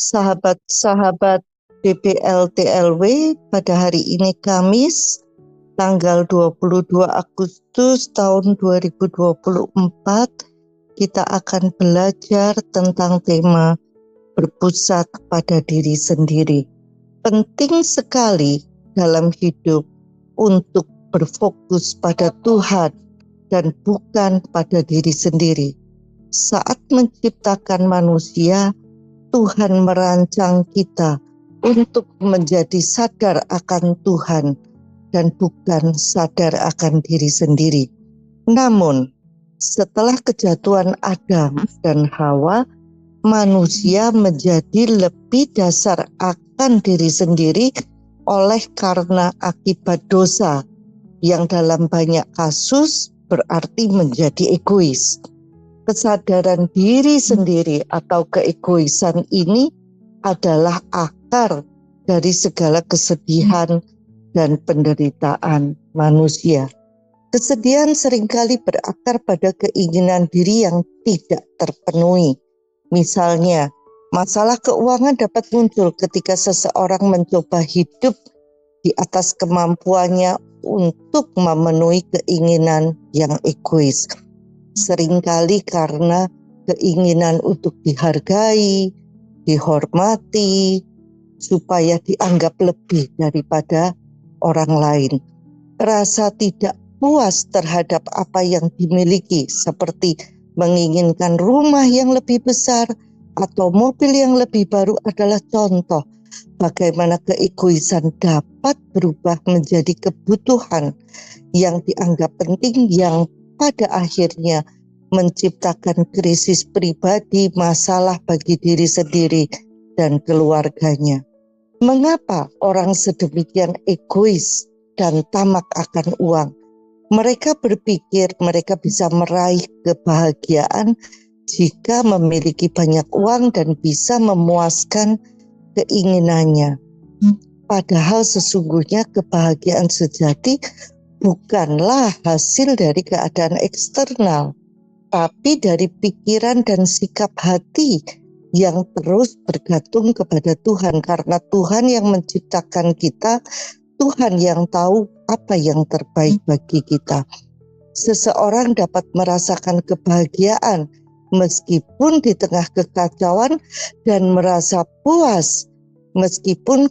Sahabat-sahabat BPL-TLW, pada hari ini Kamis tanggal 22 Agustus tahun 2024 kita akan belajar tentang tema berpusat pada diri sendiri. Penting sekali dalam hidup untuk berfokus pada Tuhan dan bukan pada diri sendiri. Saat menciptakan manusia, Tuhan merancang kita untuk menjadi sadar akan Tuhan dan bukan sadar akan diri sendiri. Namun, setelah kejatuhan Adam dan Hawa, manusia menjadi lebih dasar akan diri sendiri oleh karena akibat dosa, yang dalam banyak kasus berarti menjadi egois. Kesadaran diri sendiri atau keegoisan ini adalah akar dari segala kesedihan dan penderitaan manusia. Kesedihan seringkali berakar pada keinginan diri yang tidak terpenuhi. Misalnya, masalah keuangan dapat muncul ketika seseorang mencoba hidup di atas kemampuannya untuk memenuhi keinginan yang egois. Seringkali karena keinginan untuk dihargai, dihormati, supaya dianggap lebih daripada orang lain. Rasa tidak puas terhadap apa yang dimiliki, seperti menginginkan rumah yang lebih besar atau mobil yang lebih baru, adalah contoh bagaimana keegoisan dapat berubah menjadi kebutuhan yang dianggap penting, yang pada akhirnya menciptakan krisis pribadi, masalah bagi diri sendiri dan keluarganya. Mengapa orang sedemikian egois dan tamak akan uang? Mereka berpikir mereka bisa meraih kebahagiaan jika memiliki banyak uang dan bisa memuaskan keinginannya. Padahal sesungguhnya kebahagiaan sejati bukanlah hasil dari keadaan eksternal, tapi dari pikiran dan sikap hati yang terus bergantung kepada Tuhan. Karena Tuhan yang menciptakan kita, Tuhan yang tahu apa yang terbaik bagi kita. Seseorang dapat merasakan kebahagiaan meskipun di tengah kekacauan dan merasa puas meskipun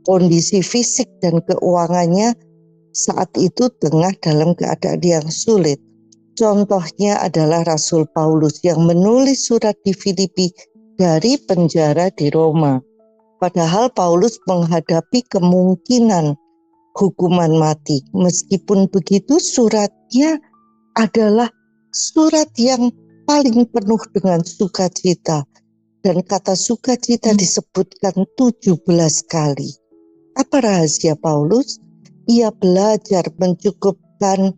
kondisi fisik dan keuangannya saat itu tengah dalam keadaan yang sulit. Contohnya adalah Rasul Paulus yang menulis surat di Filipi dari penjara di Roma. Padahal Paulus menghadapi kemungkinan hukuman mati. Meskipun begitu, suratnya adalah surat yang paling penuh dengan sukacita. Dan kata sukacita disebutkan 17 kali. Apa rahasia Paulus? Ia belajar mencukupkan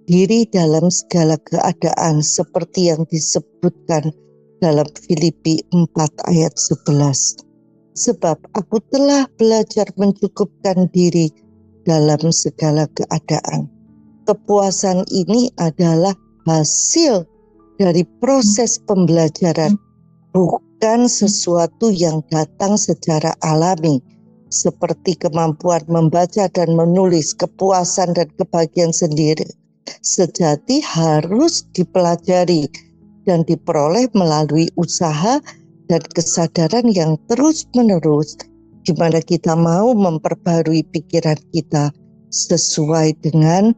diri dalam segala keadaan seperti yang disebutkan dalam Filipi 4 ayat 11. Sebab aku telah belajar mencukupkan diri dalam segala keadaan. Kepuasan ini adalah hasil dari proses pembelajaran, bukan sesuatu yang datang secara alami, seperti kemampuan membaca dan menulis. Kepuasan dan kebahagiaan sendiri sejati harus dipelajari dan diperoleh melalui usaha dan kesadaran yang terus-menerus, di mana kita mau memperbarui pikiran kita sesuai dengan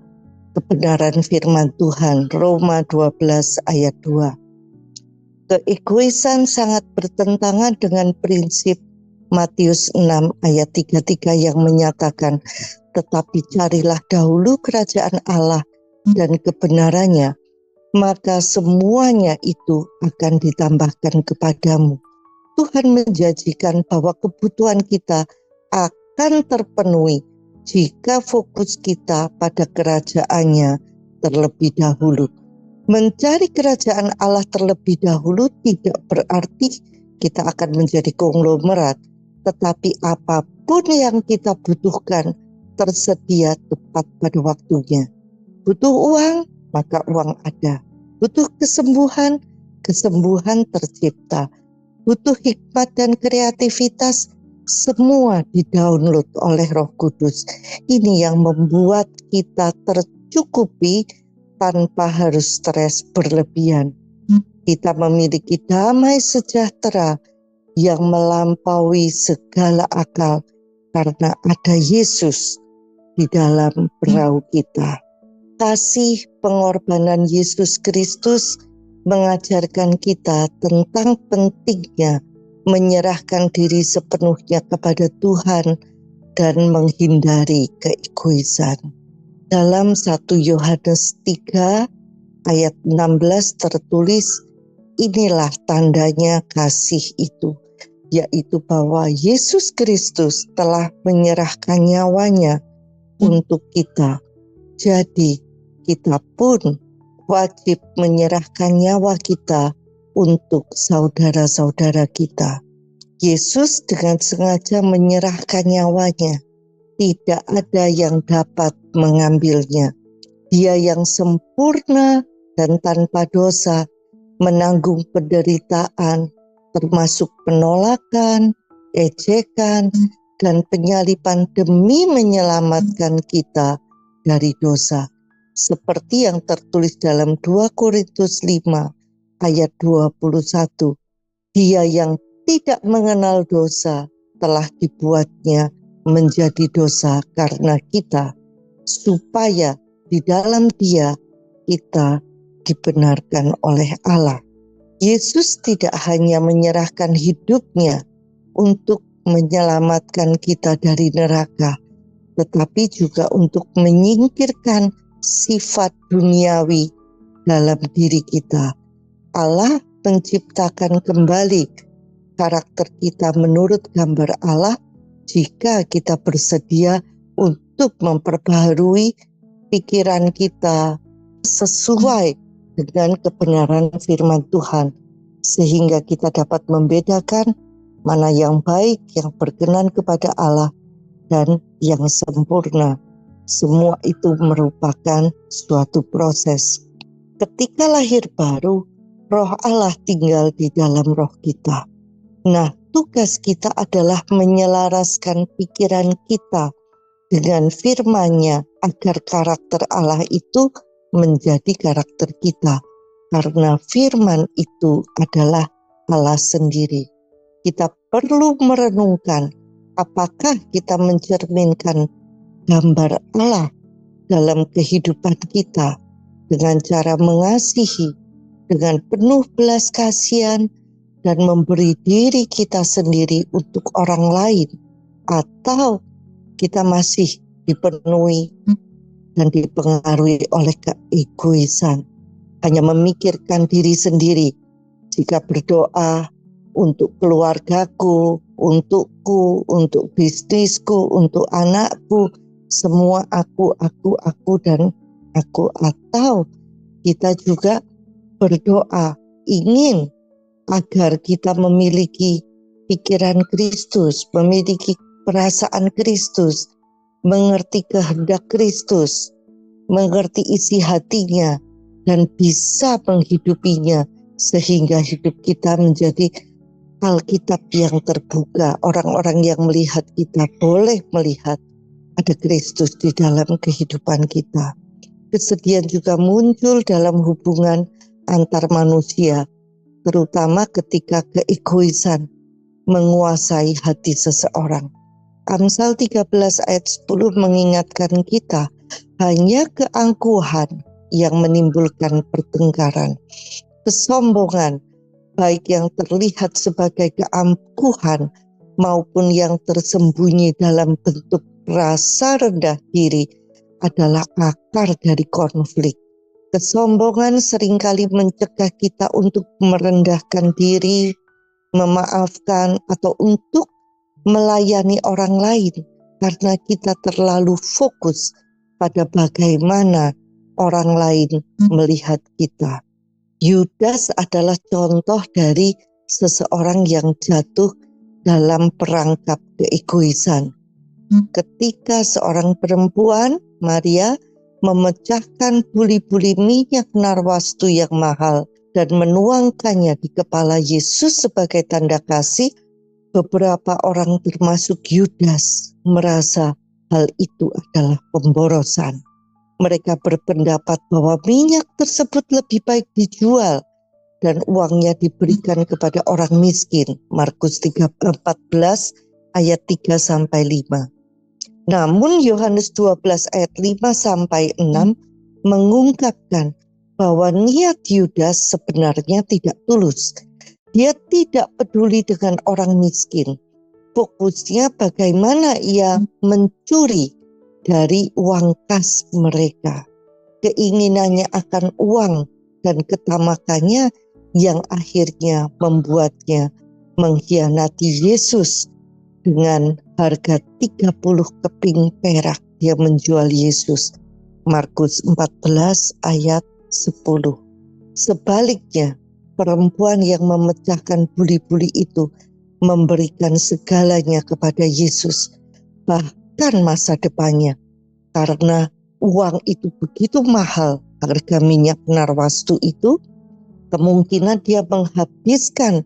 kebenaran firman Tuhan. Roma 12 ayat 2. Keegoisan sangat bertentangan dengan prinsip Matius 6 ayat 33 yang menyatakan, tetapi carilah dahulu kerajaan Allah dan kebenarannya, maka semuanya itu akan ditambahkan kepadamu. Tuhan menjanjikan bahwa kebutuhan kita akan terpenuhi jika fokus kita pada kerajaannya terlebih dahulu. Mencari kerajaan Allah terlebih dahulu tidak berarti kita akan menjadi konglomerat, tetapi apapun yang kita butuhkan tersedia tepat pada waktunya. Butuh uang, maka uang ada. Butuh kesembuhan, kesembuhan tercipta. butuh hikmat dan kreativitas, semua didownload oleh Roh Kudus. Ini yang membuat kita tercukupi tanpa harus stres berlebihan. Kita memiliki damai sejahtera yang melampaui segala akal karena ada Yesus di dalam perahu kita. Kasih pengorbanan Yesus Kristus mengajarkan kita tentang pentingnya menyerahkan diri sepenuhnya kepada Tuhan dan menghindari keegoisan. Dalam 1 Yohanes 3 ayat 16 tertulis, inilah tandanya kasih itu, yaitu bahwa Yesus Kristus telah menyerahkan nyawanya untuk kita. Jadi kita pun wajib menyerahkan nyawa kita untuk saudara-saudara kita. Yesus dengan sengaja menyerahkan nyawanya. Tidak ada yang dapat mengambilnya. Dia yang sempurna dan tanpa dosa menanggung penderitaan, termasuk penolakan, ejekan, dan penyaliban demi menyelamatkan kita dari dosa. Seperti yang tertulis dalam 2 Korintus 5 ayat 21. Dia yang tidak mengenal dosa telah dibuatnya menjadi dosa karena kita, supaya di dalam Dia kita dibenarkan oleh Allah. Yesus tidak hanya menyerahkan hidupnya untuk menyelamatkan kita dari neraka, tetapi juga untuk menyingkirkan sifat duniawi dalam diri kita. Allah menciptakan kembali karakter kita menurut gambar Allah jika kita bersedia untuk memperbaharui pikiran kita sesuai dengan kebenaran firman Tuhan, sehingga kita dapat membedakan mana yang baik, yang berkenan kepada Allah, dan yang sempurna. Semua itu merupakan suatu proses. Ketika lahir baru, Roh Allah tinggal di dalam roh kita. Nah, tugas kita adalah menyelaraskan pikiran kita dengan firman-Nya agar karakter Allah itu menjadi karakter kita. Karena firman itu adalah Allah sendiri. Kita perlu merenungkan apakah kita mencerminkan gambar Allah dalam kehidupan kita dengan cara mengasihi dengan penuh belas kasihan dan memberi diri kita sendiri untuk orang lain, atau kita masih dipenuhi dan dipengaruhi oleh keegoisan, hanya memikirkan diri sendiri. Jika berdoa untuk keluargaku, untukku, untuk bisnisku, untuk anakku, semua aku, dan aku. Atau kita juga berdoa ingin agar kita memiliki pikiran Kristus, memiliki perasaan Kristus, mengerti kehendak Kristus, mengerti isi hatinya, dan bisa menghidupinya, sehingga hidup kita menjadi Alkitab yang terbuka. Orang-orang yang melihat kita boleh melihat ada Kristus di dalam kehidupan kita. Kesedihan juga muncul dalam hubungan antar manusia, terutama ketika keegoisan menguasai hati seseorang. Amsal 13 ayat 10 mengingatkan kita, hanya keangkuhan yang menimbulkan pertengkaran. Kesombongan, baik yang terlihat sebagai keangkuhan maupun yang tersembunyi dalam bentuk rasa rendah diri, adalah akar dari konflik. Kesombongan seringkali mencegah kita untuk merendahkan diri, memaafkan, atau untuk melayani orang lain, karena kita terlalu fokus pada bagaimana orang lain melihat kita. Yudas adalah contoh dari seseorang yang jatuh dalam perangkap keegoisan. Ketika seorang perempuan, Maria, memecahkan buli-buli minyak narwastu yang mahal dan menuangkannya di kepala Yesus sebagai tanda kasih, beberapa orang termasuk Yudas merasa hal itu adalah pemborosan. Mereka berpendapat bahwa minyak tersebut lebih baik dijual dan uangnya diberikan kepada orang miskin. Markus 14 ayat 3-5. Namun Yohanes 12 ayat 5-6 mengungkapkan bahwa niat Yudas sebenarnya tidak tulus. Dia tidak peduli dengan orang miskin. Fokusnya bagaimana ia mencuri dari uang kas mereka. Keinginannya akan uang dan ketamakannya yang akhirnya membuatnya mengkhianati Yesus. Dengan harga 30 keping perak dia menjual Yesus. Markus 14 ayat 10. Sebaliknya, perempuan yang memecahkan buli-buli itu memberikan segalanya kepada Yesus, bahkan masa depannya, karena uang itu begitu mahal, harga minyak narwastu itu, kemungkinan dia menghabiskan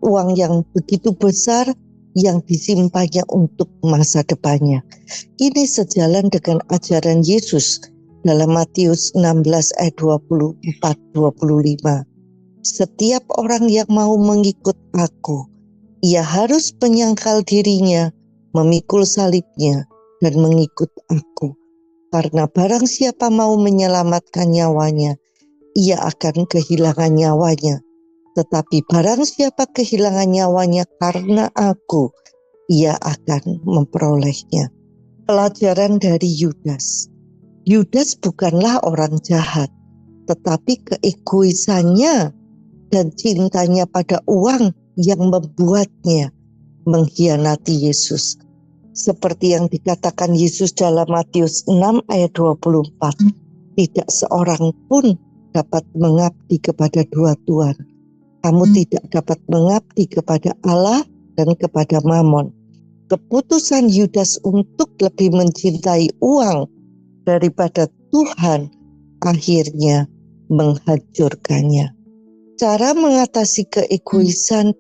uang yang begitu besar yang disimpannya untuk masa depannya. Ini sejalan dengan ajaran Yesus dalam Matius 16 ayat 24-25. Setiap orang yang mau mengikut aku, ia harus menyangkal dirinya, memikul salibnya, dan mengikut aku. Karena barang siapa mau menyelamatkan nyawanya, ia akan kehilangan nyawanya. Tetapi barang siapa kehilangan nyawanya karena aku, ia akan memperolehnya. Pelajaran dari Yudas. Yudas bukanlah orang jahat, tetapi keegoisannya dan cintanya pada uang yang membuatnya mengkhianati Yesus. Seperti yang dikatakan Yesus dalam Matius 6 ayat 24, tidak seorang pun dapat mengabdi kepada dua tuan. Kamu tidak dapat mengabdi kepada Allah dan kepada Mamon. Keputusan Yudas untuk lebih mencintai uang daripada Tuhan akhirnya menghancurkannya. Cara mengatasi keegoisan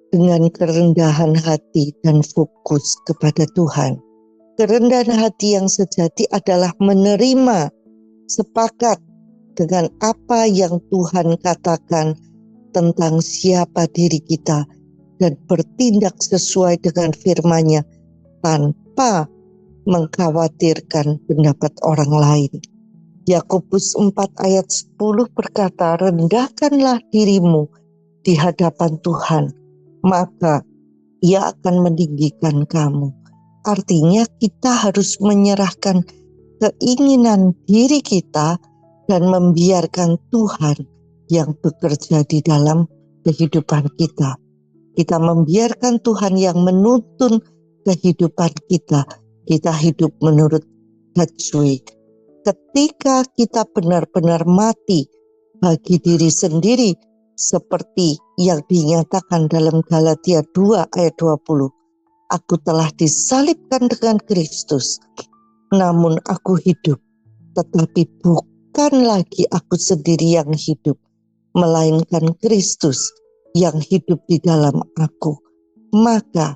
dengan kerendahan hati dan fokus kepada Tuhan. Kerendahan hati yang sejati adalah menerima, sepakat dengan apa yang Tuhan katakan tentang siapa diri kita dan bertindak sesuai dengan firman-Nya tanpa mengkhawatirkan pendapat orang lain. Yakobus 4 ayat 10 berkata, rendahkanlah dirimu di hadapan Tuhan, maka Ia akan meninggikan kamu. Artinya kita harus menyerahkan keinginan diri kita dan membiarkan Tuhan yang bekerja di dalam kehidupan kita. Kita membiarkan Tuhan yang menuntun kehidupan kita. Kita hidup menurut God's way. Ketika kita benar-benar mati bagi diri sendiri, seperti yang dinyatakan dalam Galatia 2 ayat 20. Aku telah disalibkan dengan Kristus, namun aku hidup, tetapi bukan lagi aku sendiri yang hidup, melainkan Kristus yang hidup di dalam aku. Maka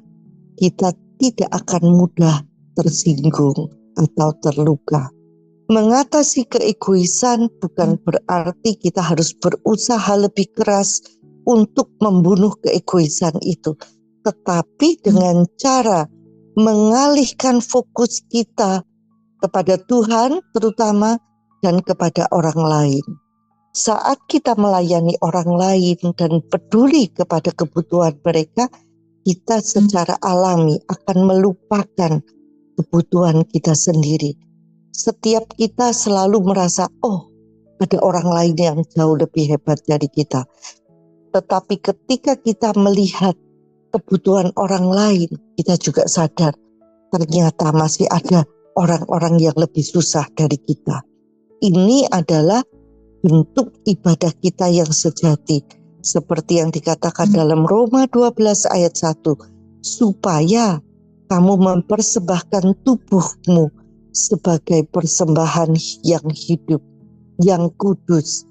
kita tidak akan mudah tersinggung atau terluka. Mengatasi keegoisan bukan berarti kita harus berusaha lebih keras untuk membunuh keegoisan itu, tetapi dengan cara mengalihkan fokus kita kepada Tuhan terutama dan kepada orang lain. Saat kita melayani orang lain dan peduli kepada kebutuhan mereka, kita secara alami akan melupakan kebutuhan kita sendiri. Setiap kita selalu merasa, oh, ada orang lain yang jauh lebih hebat dari kita. Tetapi ketika kita melihat kebutuhan orang lain, kita juga sadar ternyata masih ada orang-orang yang lebih susah dari kita. Ini adalah bentuk ibadah kita yang sejati, seperti yang dikatakan dalam Roma 12 ayat 1, supaya kamu mempersembahkan tubuhmu sebagai persembahan yang hidup, yang kudus,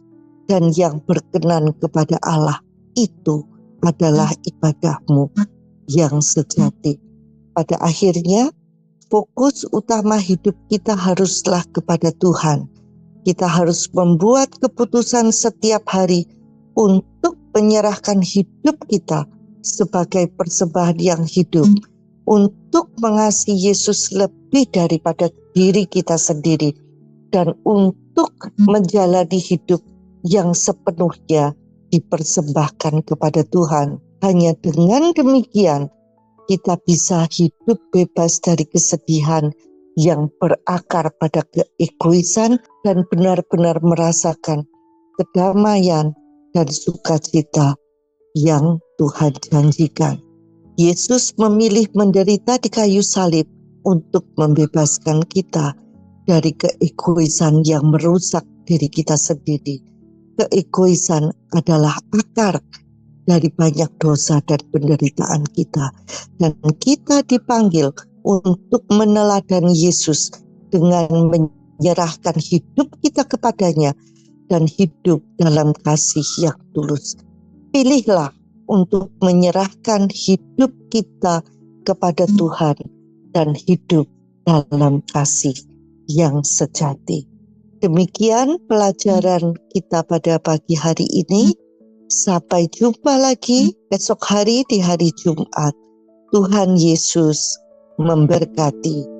dan yang berkenan kepada Allah. Itu adalah ibadahmu yang sejati. Pada akhirnya, fokus utama hidup kita haruslah kepada Tuhan. Kita harus membuat keputusan setiap hari untuk menyerahkan hidup kita sebagai persembahan yang hidup, untuk mengasihi Yesus lebih daripada diri kita sendiri, dan untuk menjalani hidup yang sepenuhnya dipersembahkan kepada Tuhan. Hanya dengan demikian kita bisa hidup bebas dari kesedihan yang berakar pada keegoisan dan benar-benar merasakan kedamaian dan sukacita yang Tuhan janjikan. Yesus memilih menderita di kayu salib untuk membebaskan kita dari keegoisan yang merusak diri kita sendiri. Keegoisan adalah akar dari banyak dosa dan penderitaan kita. Dan kita dipanggil untuk meneladani Yesus dengan menyerahkan hidup kita kepadanya dan hidup dalam kasih yang tulus. Pilihlah untuk menyerahkan hidup kita kepada Tuhan dan hidup dalam kasih yang sejati. Demikian pelajaran kita pada pagi hari ini. Sampai jumpa lagi esok hari di hari Jumat. Tuhan Yesus memberkati.